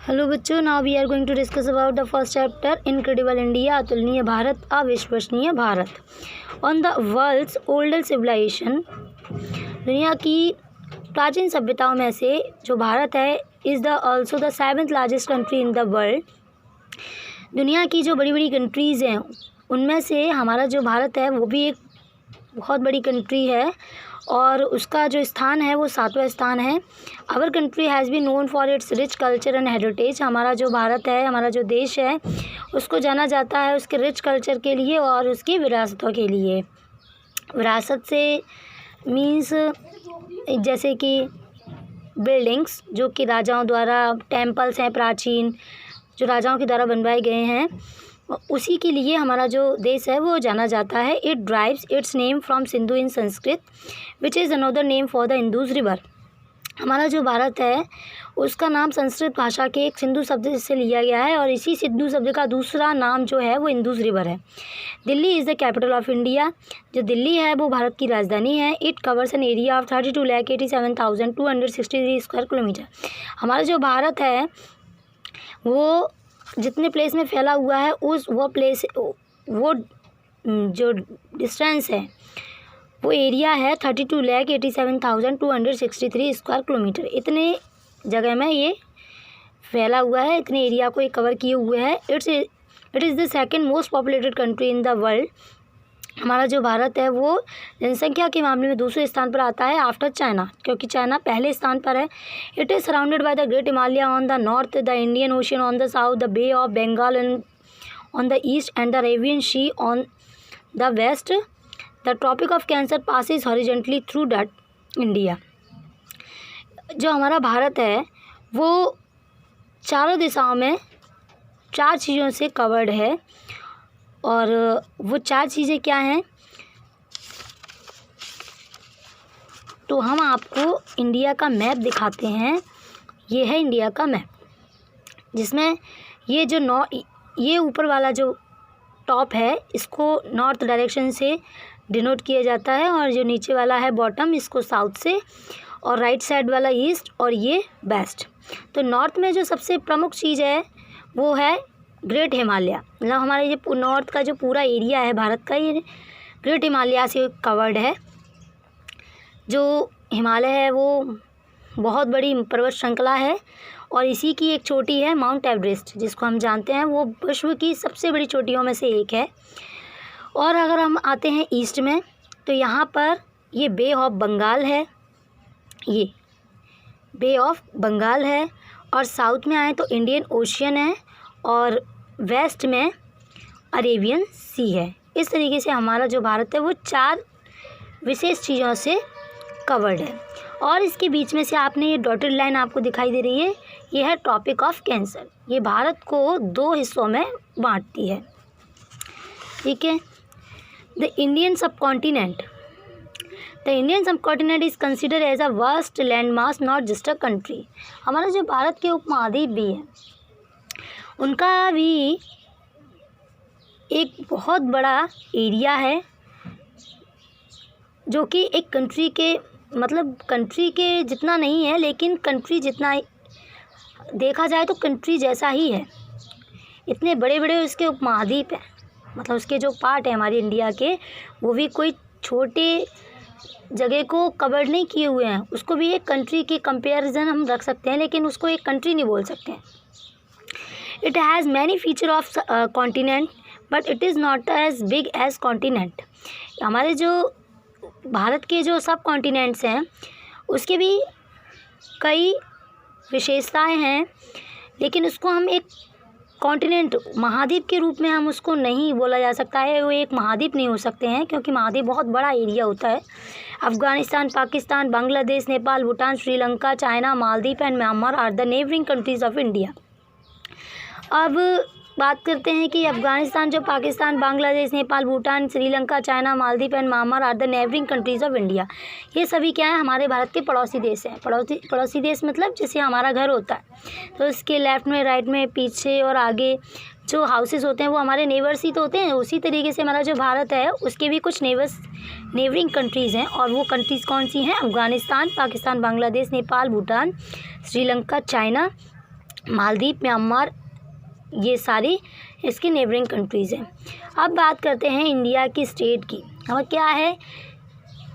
Hello बच्चों, now we are going to discuss about the first chapter incredible India, अतुलनीय भारत, अविश्वसनीय Bharat. On the world's older civilization, दुनिया की प्राचीन सभ्यताओं में से जो भारत है is the also the 7th largest country in the world. दुनिया की जो बड़ी बड़ी कंट्रीज़ हैं उनमें से हमारा जो भारत है वो भी एक बहुत बड़ी कंट्री है और उसका जो स्थान है वो 7वां स्थान है। Our country has been known for its rich culture and heritage. हमारा जो भारत है, हमारा जो देश है, उसको जाना जाता है उसके रिच कल्चर के लिए और उसकी विरासतों के लिए। विरासत से मीन्स जैसे कि बिल्डिंग्स जो कि राजाओं द्वारा, टेम्पल्स हैं प्राचीन जो राजाओं के द्वारा बनवाए गए हैं, उसी के लिए हमारा जो देश है वो जाना जाता है। It drives its name from Sindhu in Sanskrit which is another name for the Indus river. हमारा जो भारत है उसका नाम संस्कृत भाषा के एक सिंधु शब्द से लिया गया है और इसी सिंधु शब्द का दूसरा नाम जो है वो इंदुज रिवर है। Delhi is the capital of India. जो दिल्ली है वो भारत की राजधानी है। It covers an area of 32,87,263 square kilometre. हमारा जो भारत है वो जितने प्लेस में फैला हुआ है वो जो डिस्टेंस है वो एरिया है 32,87,263 स्क्वायर किलोमीटर। इतने जगह में ये फैला हुआ है, इतने एरिया को ये कवर किए हुए है। It is the second most populated country in the world. हमारा जो भारत है वो जनसंख्या के मामले में दूसरे स्थान पर आता है आफ्टर चाइना, क्योंकि चाइना पहले स्थान पर है। It is surrounded by the great Himalaya on the north, the Indian Ocean on the south, the Bay of Bengal on the east and the Arabian Sea on the west. The Tropic of Cancer passes horizontally through that India. जो हमारा भारत है वो चारों दिशाओं में 4 चीज़ों से covered है और वो 4 चीज़ें क्या हैं तो हम आपको इंडिया का मैप दिखाते हैं। ये है इंडिया का मैप, जिसमें ये जो ये ऊपर वाला जो टॉप है इसको नॉर्थ डायरेक्शन से डिनोट किया जाता है और जो नीचे वाला है बॉटम इसको साउथ से, और राइट साइड वाला ईस्ट और ये वेस्ट। तो नॉर्थ में जो सबसे प्रमुख चीज़ है वो है ग्रेट हिमालय। मतलब हमारे ये नॉर्थ का जो पूरा एरिया है भारत का ये ग्रेट हिमालय से कवर्ड है। जो हिमालय है वो बहुत बड़ी पर्वत श्रृंखला है और इसी की एक चोटी है माउंट एवरेस्ट, जिसको हम जानते हैं वो विश्व की सबसे बड़ी चोटियों में से एक है। और अगर हम आते हैं ईस्ट में तो यहाँ पर ये बे ऑफ बंगाल है, ये बे ऑफ बंगाल है। और साउथ में आए तो इंडियन ओशियन है और वेस्ट में अरेबियन सी है। इस तरीके से हमारा जो भारत है वो 4 विशेष चीज़ों से कवर्ड है। और इसके बीच में से आपने ये डॉटेड लाइन आपको दिखाई दे रही है, ये है ट्रॉपिक ऑफ कैंसर। ये भारत को 2 हिस्सों में बांटती है, ठीक है। The Indian subcontinent is considered as a vast land mass, not just a country. हमारा जो भारत के उपमहाद्वीप भी है उनका भी एक बहुत बड़ा एरिया है जो कि एक कंट्री के मतलब कंट्री के जितना नहीं है, लेकिन कंट्री जितना देखा जाए तो कंट्री जैसा ही है। इतने बड़े बड़े उसके उपमहाद्वीप हैं, मतलब उसके जो पार्ट है हमारे इंडिया के वो भी कोई छोटे जगह को कवर नहीं किए हुए हैं। उसको भी एक कंट्री के कंपैरिजन हम रख सकते हैं, लेकिन उसको एक कंट्री नहीं बोल सकते हैं। It has many feature of continent but it is not as big as continent. हमारे जो भारत के जो सब कॉन्टिनेंट्स हैं उसके भी कई विशेषताएं हैं, लेकिन उसको हम एक कॉन्टिनेंट महाद्वीप के रूप में हम उसको नहीं बोला जा सकता है। वो एक महाद्वीप नहीं हो सकते हैं क्योंकि महाद्वीप बहुत बड़ा एरिया होता है। Afghanistan, Pakistan, Bangladesh, Nepal, Bhutan, Sri Lanka, China, Maldives and Myanmar are the neighbouring countries of India. अब बात करते हैं कि अफगानिस्तान, जो Pakistan, Bangladesh, Nepal, Bhutan, Sri Lanka, China, Maldives and Myanmar are the neighbouring countries of India. ये सभी क्या है, हमारे भारत के पड़ोसी देश हैं। पड़ोसी देश मतलब जैसे हमारा घर होता है तो इसके लेफ्ट में, राइट में, पीछे और आगे जो हाउसेस होते हैं वो हमारे नेबर्स ही तो होते हैं। उसी तरीके से हमारा जो भारत है उसके भी कुछ नेबरिंग कंट्रीज़ हैं और वो कंट्रीज़ कौन सी हैं? अफगानिस्तान, पाकिस्तान, बांग्लादेश, नेपाल, भूटान, श्रीलंका, चाइना मालदीव, म्यांमार, ये सारी इसकी नेबरिंग कंट्रीज़ हैं। अब बात करते हैं इंडिया की स्टेट की। अब क्या है,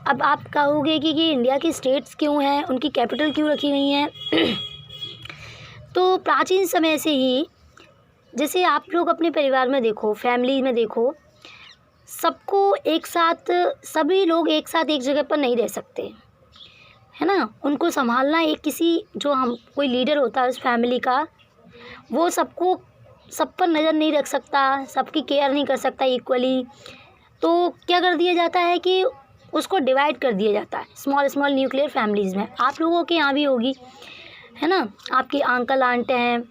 अब आप कहोगे कि ये इंडिया की स्टेट्स क्यों हैं, उनकी कैपिटल क्यों रखी गई हैं। तो प्राचीन समय से ही, जैसे आप लोग अपने परिवार में देखो, फैमिली में देखो, सबको एक साथ, सभी लोग एक साथ एक जगह पर नहीं रह सकते, है ना। उनको संभालना एक किसी, जो हम कोई लीडर होता है उस फैमिली का, वो सबको सब पर नज़र नहीं रख सकता, सबकी केयर नहीं कर सकता इक्वली। तो क्या कर दिया जाता है कि उसको डिवाइड कर दिया जाता है स्मॉल स्मॉल न्यूक्लियर फैमिलीज़ में। आप लोगों के यहाँ भी होगी, है ना। आपके अंकल आंट हैं,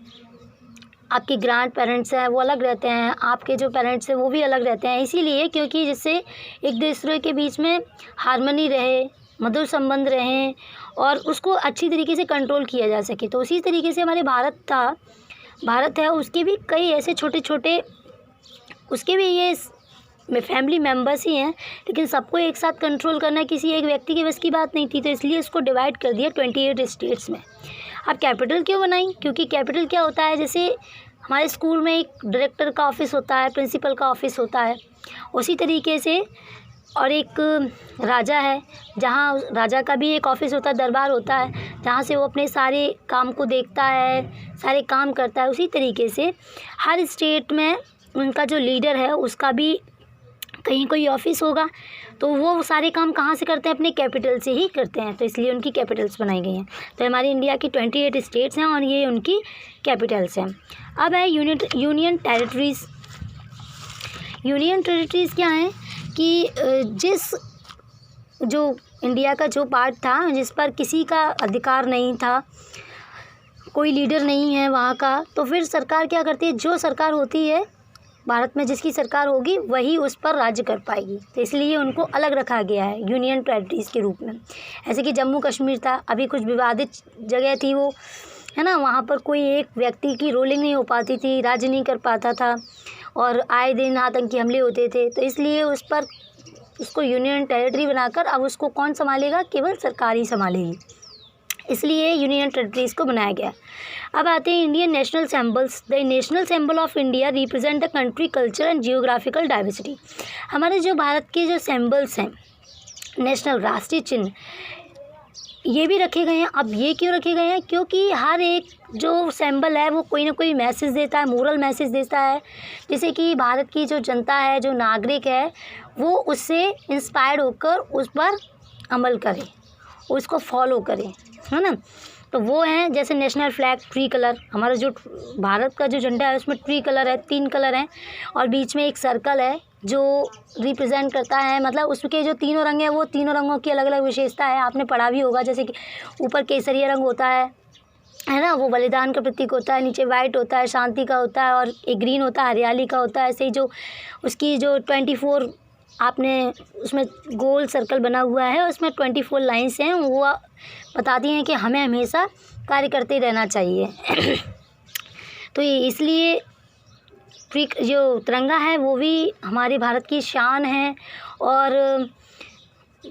आपके ग्रैंड पेरेंट्स हैं, वो अलग रहते हैं, आपके जो पेरेंट्स हैं वो भी अलग रहते हैं। इसीलिए क्योंकि जिससे एक दूसरे के बीच में हार्मनी रहे, मधुर संबंध रहें और उसको अच्छी तरीके से कंट्रोल किया जा सके। तो उसी तरीके से हमारे भारत है, उसके भी कई ऐसे छोटे छोटे, उसके भी ये फैमिली मेम्बर्स ही हैं, लेकिन सबको एक साथ कंट्रोल करना किसी एक व्यक्ति के बस की बात नहीं थी। तो इसलिए इसको डिवाइड कर दिया 28 स्टेट्स में। अब कैपिटल क्यों बनाई, क्योंकि कैपिटल क्या होता है, जैसे हमारे स्कूल में एक डायरेक्टर का ऑफिस होता है, प्रिंसिपल का ऑफिस होता है, उसी तरीके से, और एक राजा है, जहाँ राजा का भी एक ऑफिस होता है, दरबार होता है, जहाँ से वो अपने सारे काम को देखता है, सारे काम करता है। उसी तरीके से हर स्टेट में उनका जो लीडर है उसका भी कहीं कोई ऑफिस होगा, तो वो सारे काम कहाँ से करते हैं, अपने कैपिटल से ही करते हैं। तो इसलिए उनकी कैपिटल्स बनाई गई हैं। तो हमारी इंडिया की 28 स्टेट्स हैं और ये उनकी कैपिटल्स हैं। अब है यूनियन टेरिटरीज़। यूनियन टेरिटरीज़ क्या हैं कि जो इंडिया का जो पार्ट था, जिस पर किसी का अधिकार नहीं था, कोई लीडर नहीं है वहाँ का, तो फिर सरकार क्या करती है, जो सरकार होती है भारत में, जिसकी सरकार होगी वही उस पर राज्य कर पाएगी। तो इसलिए उनको अलग रखा गया है यूनियन टेरिटरीज़ के रूप में। ऐसे कि जम्मू कश्मीर था, अभी कुछ विवादित जगह थी वो, है ना, वहाँ पर कोई एक व्यक्ति की रोलिंग नहीं हो पाती थी, राज्य नहीं कर पाता था और आए दिन आतंकी हमले होते थे। तो इसलिए उस पर उसको यूनियन टेरिटरी बनाकर अब उसको कौन संभालेगा, केवल सरकार ही संभालेगी। इसलिए यूनियन टेरिटरीज़ को बनाया गया। अब आते हैं Indian national symbols. The national symbol of India represent the country culture and geographical diversity. हमारे जो भारत के जो सिंबल्स हैं, नेशनल राष्ट्रीय चिन्ह, ये भी रखे गए हैं। अब ये क्यों रखे गए हैं, क्योंकि हर एक जो सिंबल है वो कोई ना कोई मैसेज देता है, मोरल मैसेज देता है, जैसे कि भारत की जो जनता है, जो नागरिक है, वो उससे इंस्पायर्ड होकर उस पर अमल करे, उसको फॉलो करे, है ना। तो वो हैं, जैसे नेशनल फ्लैग ट्री कलर, हमारा जो भारत का जो झंडा है उसमें ट्री कलर है, 3 कलर हैं और बीच में एक सर्कल है जो रिप्रेजेंट करता है, मतलब उसके जो तीनों रंग हैं वो तीनों रंगों की अलग अलग विशेषता है। आपने पढ़ा भी होगा, जैसे कि ऊपर केसरिया रंग होता है ना, वो बलिदान का प्रतीक होता है, नीचे वाइट होता है, शांति का होता है, और एक ग्रीन होता है, हरियाली का होता है। ऐसे ही जो उसकी जो 24 आपने उसमें गोल सर्कल बना हुआ है, उसमें 24 लाइन्स हैं, वो बताती हैं कि हमें हमेशा कार्य करते रहना चाहिए। तो ये इसलिए जो तिरंगा है वो भी हमारे भारत की शान है और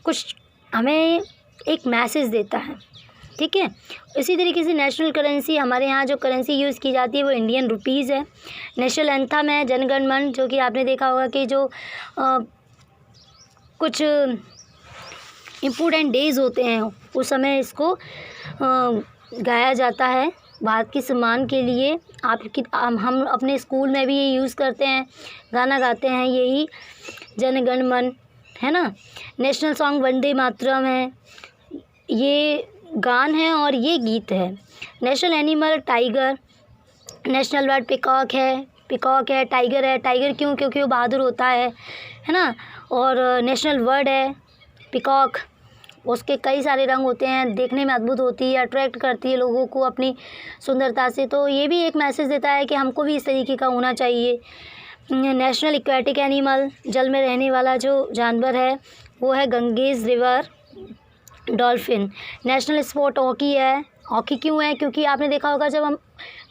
कुछ हमें एक मैसेज देता है, ठीक है। इसी तरीके से नेशनल करेंसी, हमारे यहाँ जो करेंसी यूज़ की जाती है वो इंडियन रुपीज़ है। नेशनल एंथम है जन गण मन, जो कि आपने देखा होगा कि जो कुछ इम्पोर्टेंट डेज़ होते हैं उस समय इसको गाया जाता है भारत के सम्मान के लिए। हम अपने स्कूल में भी ये यूज़ करते हैं, गाना गाते हैं यही जन गण मन, है ना। नेशनल सॉन्ग वंदे मातरम है, ये गान है और ये गीत है। National animal tiger, national bird peacock है, टाइगर है। टाइगर क्यों, क्योंकि वो बहादुर होता है ना। और नेशनल बर्ड है पिकॉक, उसके कई सारे रंग होते हैं, देखने में अद्भुत होती है, अट्रैक्ट करती है लोगों को अपनी सुंदरता से। तो ये भी एक मैसेज देता है कि हमको भी इस तरीके का होना चाहिए। नेशनल एक्वेटिक एनिमल, जल में रहने वाला जो जानवर है वो है Ganges river dolphin. National sport hockey है। हॉकी क्यों है, क्योंकि आपने देखा होगा जब हम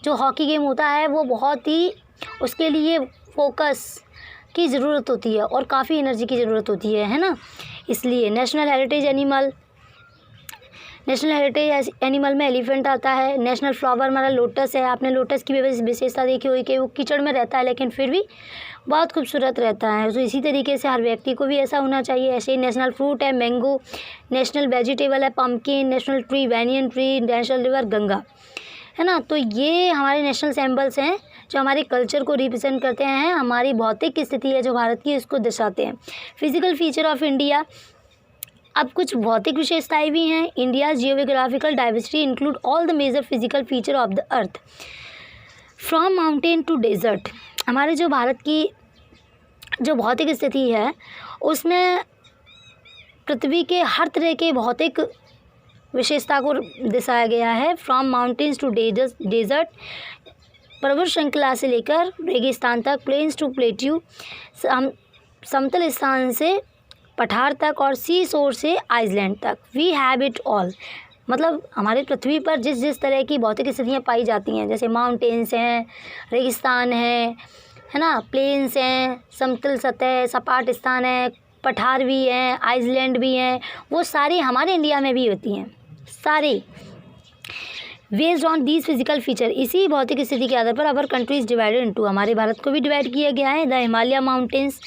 जो हॉकी गेम होता है वो बहुत ही, उसके लिए फोकस की ज़रूरत होती है और काफ़ी एनर्जी की ज़रूरत होती है ना। इसलिए national heritage animal, national heritage animal में एलिफेंट आता है। नेशनल फ्लावर हमारा लोटस है। आपने लोटस की भी विशेषता देखी होगी कि वो कीचड़ में रहता है लेकिन फिर भी बहुत खूबसूरत रहता है। तो इसी तरीके से हर व्यक्ति को भी ऐसा होना चाहिए। ऐसे ही नेशनल फ्रूट है मैंगो, नेशनल वेजिटेबल है pumpkin, national tree banyan tree, national river Ganga, है ना। तो ये हमारे नेशनल सिंबल्स हैं जो हमारे कल्चर को रिप्रेजेंट करते हैं, हमारी भौतिक स्थिति है जो भारत की उसको दर्शाते हैं। फिजिकल फीचर ऑफ इंडिया, अब कुछ भौतिक विशेषताएं भी हैं। India geographical diversity include all the major physical feature of the earth from mountain to desert. हमारे जो भारत की जो भौतिक स्थिति है उसमें पृथ्वी के हर तरह के भौतिक विशेषता को दर्शाया गया है। फ्रॉम माउंटेन्स टू डेजर्ट, पर्वत श्रृंखला से लेकर रेगिस्तान तक, प्लेन्स टू प्लेट्यू, समतल स्थान से पठार तक और सी शोर से आइसलैंड तक। वी हैव इट ऑल, मतलब हमारी पृथ्वी पर जिस जिस तरह की भौतिक स्थितियाँ पाई जाती हैं, जैसे माउंटेन्स हैं, रेगिस्तान है ना, प्लेन्स हैं, समतल सतह सपाट स्थान है, पठार भी हैं, आइसलैंड भी हैं, वो सारी हमारे इंडिया में भी होती हैं सारी। Based on these physical feature, इसी भौतिक स्थिति के आधार पर our country is divided into, हमारे भारत को भी डिवाइड किया गया है। The Himalaya mountains,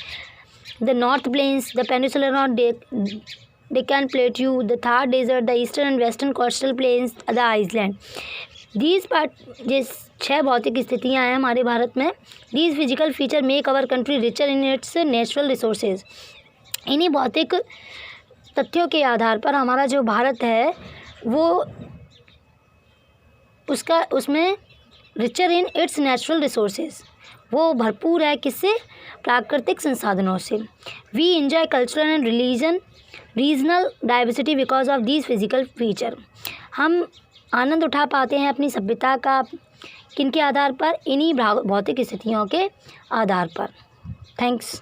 the north plains, the peninsular और Deccan plateau, the Thar desert, the eastern and western coastal plains, the island. These part, जिस 6 भौतिक स्थितियाँ हैं हमारे भारत में, these physical feature make our country richer in its natural resources. इन्हीं भौतिक तथ्यों के आधार पर हमारा जो भारत है वो उसमें richer in its natural resources, वो भरपूर है किससे, प्राकृतिक संसाधनों से। We enjoy cultural and regional diversity because of these physical feature, हम आनंद उठा पाते हैं अपनी सभ्यता का किन के आधार पर, इन्हीं भौतिक स्थितियों के आधार पर। थैंक्स।